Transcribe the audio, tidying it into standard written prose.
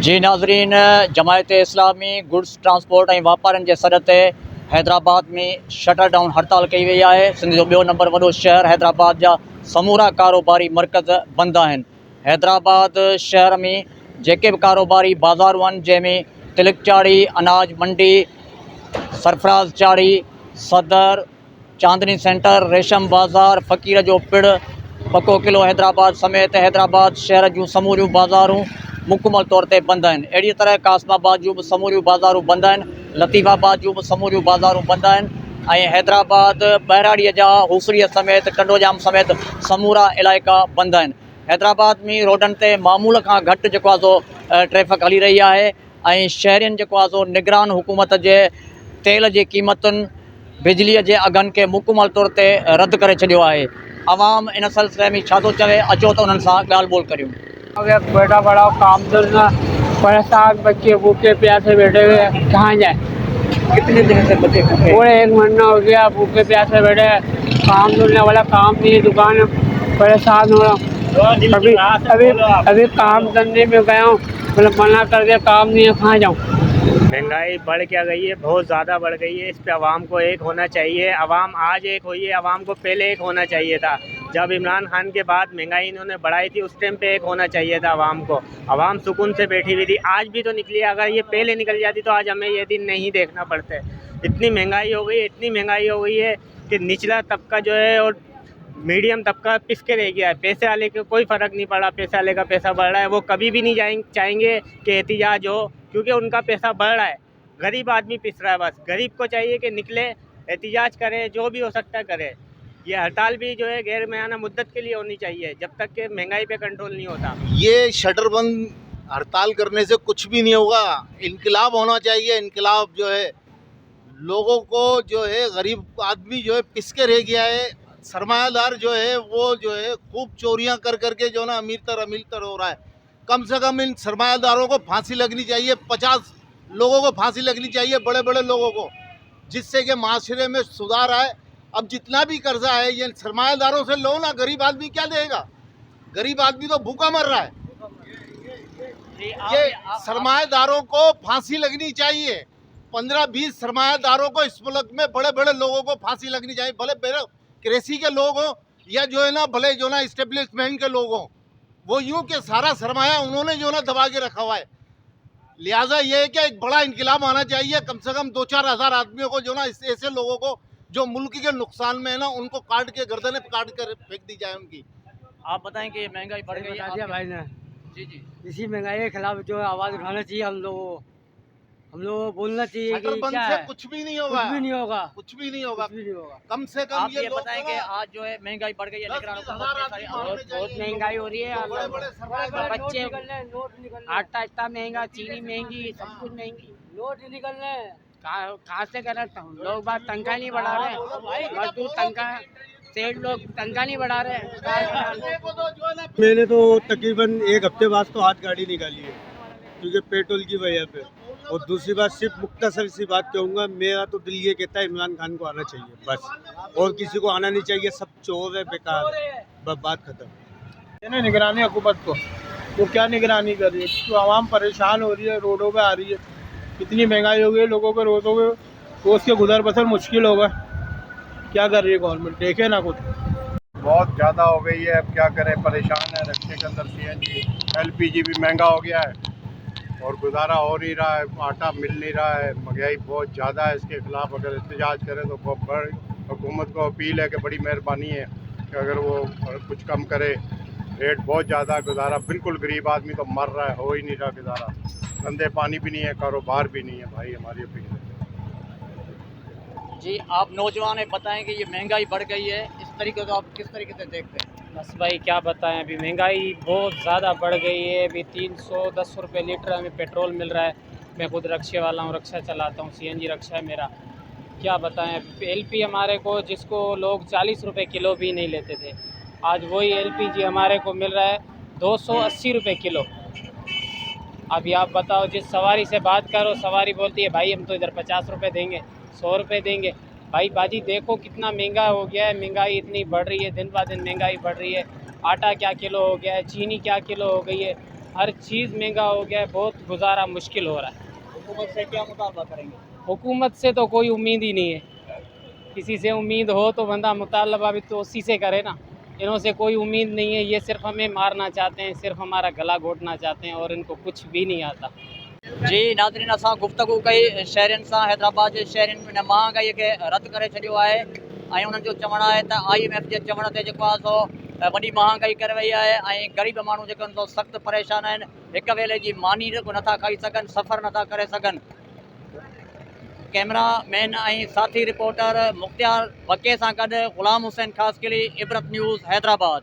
जी नाज़रीन, जमायत इस्लामी goods transport ऐं वापारनि जे सॾ ते हैदराबाद में शटर डाउन हड़ताल कई वई आहे। सिंध जो ॿियो नंबर वॾो शहर हैदराबाद जा समूरा कारोबारी मर्कज़ बंदि आहिनि। हैदराबाद शहर में जेके बि कारोबारी बाज़ारूं आहिनि, जंहिंमें तिलक चाड़ी, अनाज मंडी, सरफराज चाड़ी, सदर, चांदनी सेंटर, रेशम बाज़ार, फ़कीर जो पिड़, पको किलो हैदराबाद समेत हैदराबाद शहर जूं समूरियूं बाज़ारूं मुकमल तौर ते बंदि आहिनि। अहिड़ी तरह कासमाबाद जूं बि समूरियूं बाज़ारूं बंदि आहिनि, लतीफ़ाबाद जूं बि समूरियूं बाज़ारूं बंदि आहिनि ऐं हैदराबाद बहिराड़ीअ जा हुसरीअ समेत कंडोजाम समेत समूरा इलाइक़ा बंदि आहिनि। हैदराबाद में रोडनि ते मामूल खां घटि जेको आहे सो ट्रैफ़िक हली रही आहे ऐं शहरियुनि जेको आहे सो निगरान हुकूमत जे तेल जी क़ीमतुनि, बिजलीअ जे अघनि खे मुकमल तौर ते रद्द करे छॾियो आहे। आवाम इन सिलसिले में छा थो चवे, अचो त उन्हनि सां ॻाल्हि ॿोल करियूं। बेटा बड़ा काम करना, परेशान बच्चे भूखे प्यासे बैठे हुए हैं, कहाँ जाए। कितने दिन से बच्चे भूखे? पूरे 1 महीना हो गया भूखे प्यासे बैठे हैं, काम करने वाला काम नहीं है, दुकान परेशान हो रहा। अभी काम करने में गया हूँ, मतलब मना कर दिया, काम नहीं है, कहाँ जाऊँ। महंगाई बढ़ क्या गई है, बहुत ज़्यादा बढ़ गई है। इस पे आवाम को एक होना चाहिए। आवाम आज एक हुई है, आवाम को पहले एक होना चाहिए था। जब इमरान खान के बाद महंगाई इन्होंने बढ़ाई थी, उस टाइम पे एक होना चाहिए था आवाम को। आवाम सुकून से बैठी हुई थी, आज भी तो निकली। अगर ये पहले निकल जाती तो आज हमें ये दिन नहीं देखना पड़ते। इतनी महंगाई हो गई, इतनी महंगाई हो गई है कि निचला तबका जो है और मीडियम तबका पिस के रह गया है। पैसे वाले को कोई फ़र्क नहीं पड़ा, पैसे वाले का पैसा बढ़ रहा है, वो कभी भी नहीं चाहेंगे कि एहतिजाज हो, क्योंकि उनका पैसा बढ़ रहा है। गरीब आदमी पिस रहा है। बस गरीब को चाहिए कि निकले, एहतिजाज करे, जो भी हो सकता है करे। ये हड़ताल भी जो है गैर मुआयना मुद्दत के लिए होनी चाहिए, जब तक कि महंगाई पे कंट्रोल नहीं होता। ये शटर बंद हड़ताल करने से कुछ भी नहीं होगा। इनकलाब होना चाहिए। इनकलाब जो है लोगों को जो है, गरीब आदमी जो है पिस के रह गया है। सरमायादार जो है वो जो है खूब चोरियां कर करके जो ना अमीर तर हो रहा है। कम से कम इन सरमायादारों को फांसी लगनी चाहिए। 50 लोगों को फांसी लगनी चाहिए, बड़े बड़े लोगों को, जिससे कि माशरे में सुधार आए। अब जितना भी कर्जा है ये सरमायादारों से लो ना, गरीब आदमी क्या देगा? गरीब आदमी तो भूखा मर रहा है। ये सरमायादारों को फांसी लगनी चाहिए। 15-20 सरमायादारों को इस मुल्क में, बड़े बड़े लोगों को फांसी लगनी चाहिए। भले ब्यूरोक्रेसी के लोग हों या जो है ना, भले जो ना इस्टेब्लिशमेंट के लोग हों, वो यूं कि सारा सरमाया उन्होंने जो ना दबा के रखा हुआ है। लिहाजा ये है कि एक बड़ा इनकलाब आना चाहिए। कम से कम 2-4 हज़ार आदमियों को जो ना, ऐसे लोगों को जो मुल्क के नुकसान में है ना, उनको काट के गर्दनें काट कर फेंक दी जाए उनकी। आप बताएं कि महंगाई बढ़ गई है भाई ने जी जी, इसी महंगाई के खिलाफ जो है आवाज़ उठाना चाहिए। हम लोगों को बोलना चाहिए शटर कि बंद क्या से है, कुछ भी नहीं होगा, कुछ भी नहीं होगा, कुछ भी नहीं होगा। कुछ भी नहीं होगा। कम से कम आप ये लोग बताएं जो कि ना, आज जो है महंगाई बढ़ गई है, 10-20 हज़ार आदमी मारने बहुत चाहिए। महंगाई हो रही है। बड़े बड़े सरमायादार बच्चे आटा इतना महंगा, चीनी महंगी, सब कुछ महंगी, नोट निकल रहे हैं। कहाँ से कर रहे हैं लोग? बात तनख्वाह नहीं बढ़ा रहे हैं, मजदूर तनख्वाह, सेठ लोग तनख्वाह नहीं बढ़ा रहे हैं। मैंने तो तकरीबन 1 हफ्ते बाद तो हाथ गाड़ी निकाली है, क्योंकि पेट्रोल की वजह पे। और दूसरी बात, सिर्फ मुख्तसर सी बात कहूँगा, मेरा तो दिल ये कहता है इमरान खान को आना चाहिए बस, और किसी को आना नहीं चाहिए। सब चोर है, बेकार है, बस बात खत्म। निगरानी हुकूमत को वो क्या निगरानी कर रही है? तो आवाम परेशान हो रही है, रोडों पे आ रही है। इतनी महंगाई हो गई, लोगों के रोडों पे रोज़ के गुजर बसर मुश्किल होगा। क्या कर रही है गवर्नमेंट? देखे ना कुछ। बहुत ज़्यादा हो गई है, अब क्या करें, परेशान है। रक्षे के अंदर CNG LPG भी महंगा हो गया है और गुजारा हो नहीं रहा है, आटा मिल नहीं रहा है। महंगाई बहुत ज़्यादा है, इसके ख़िलाफ़ अगर एहतजाज करें तो बहुत बड़ी हुकूमत को अपील है कि बड़ी मेहरबानी है कि अगर वो कुछ कम करे। रेट बहुत ज़्यादा, गुजारा बिल्कुल गरीब आदमी तो मर रहा है, हो ही नहीं रहा गुजारा। गंदे पानी भी नहीं है, कारोबार भी नहीं है। भाई हमारी अपील है। जी, आप नौजवान हैं, बताएं कि ये महंगाई बढ़ गई है, इस तरीके को आप किस तरीके से देखते हैं? बस भाई क्या बताएं, अभी महंगाई बहुत ज़्यादा बढ़ गई है। अभी 310 रुपये लीटर हमें पेट्रोल मिल रहा है। मैं खुद रक्शे वाला हूँ, रक्षा चलाता हूँ, CNG रक्षा है मेरा। क्या बताएं, LP हमारे को, जिसको लोग 40 रुपये किलो भी नहीं लेते थे, आज वही LPG हमारे को मिल रहा है 280 रुपये किलो। अभी आप बताओ, जिस सवारी से बात करो, सवारी बोलती है भाई हम तो इधर 50 रुपये देंगे, 100 रुपये देंगे। भाई बाजी देखो कितना महंगा हो गया है, महंगाई इतनी बढ़ रही है, दिन ब दिन महंगाई बढ़ रही है। आटा क्या किलो हो गया है, चीनी क्या किलो हो गई है। हर चीज़ महंगा हो गया है, बहुत गुजारा मुश्किल हो रहा है। हुकूमत से क्या मुतालबा करेंगे? हुकूमत से तो कोई उम्मीद ही नहीं है, किसी से उम्मीद हो तो बंदा मुतालबा भी तो उसी से करे ना। इन्हों से कोई उम्मीद नहीं है, ये सिर्फ हमें मारना चाहते हैं, सिर्फ हमारा गला घोटना चाहते हैं और इनको कुछ भी नहीं आता। जी नाज़रीन, असां गुफ्तगू कई शहरनि सां, हैदराबाद जे शहरनि में महांगाई खे रद्द करे छॾियो आहे ऐं उन्हनि जो चवणु आहे त IMF जे चवण ते जेको आहे सो वॾी महांगाई करे वई आहे ऐं ग़रीब माण्हू जेके आहिनि सो सख़्तु परेशान आहिनि, हिक वेले जी मानी नथा खाई सघनि, सफ़र नथा करे सघनि। कैमरामैन ऐं साथी रिपोर्टर मुख़्तियार वके सां गॾु ग़ुलाम हुसैन ख़ासकिली, इबरत न्यूज़, हैदराबाद।